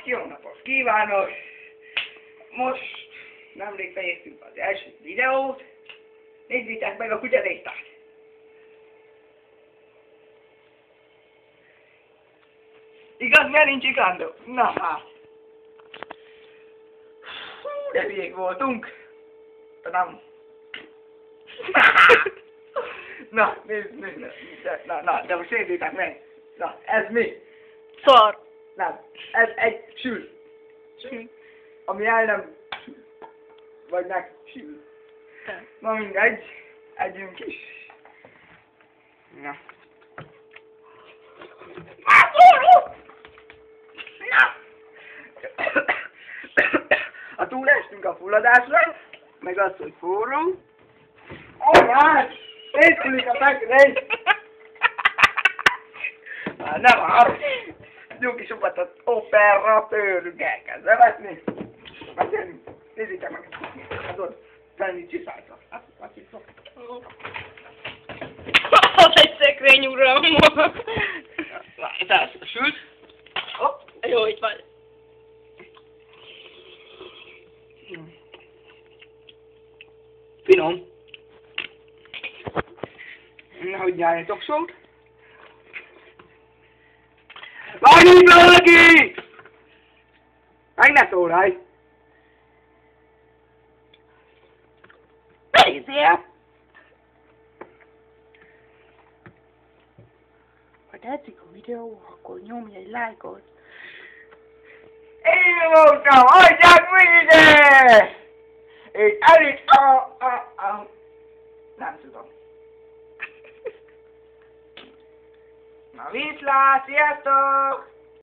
Jó napot kívánok! Most nemrég fejeztük az első videót. Nézzétek meg a kutyatésztát! Igaz, mert nincs iklandó? Na hát! Hú, de hülyék voltunk! Nem. Na, nézd, de most nézzétek meg! Na, ez mi? Szar. Nem, ez egy sül. Ami el nem sül. Vagy megsül. Na mindegy, együnk is. Na. Na! Ha túlestünk a fulladásra, meg az, hogy forró. Anyás! Szétszülik a fekvény! Már nem áll! Jó kis upatott operatőrünk elkezd nevetni. Beszélünk. Nézzétek meg. Tudod, tenni csiszáltak. Azt hiszem. Az egy szekrény, uram. Na, ez sült. Hopp. Jó, itt van. Finom. Nehogy nyáljatok sót. Vágjunk be valaki! Meg ne szólálj! Nézzél! Ha tetszik a videó, akkor nyomj egy lájkot. Én voltam, hagyják meg ide! És elég nem tudom. Na viszlát, sziasztok!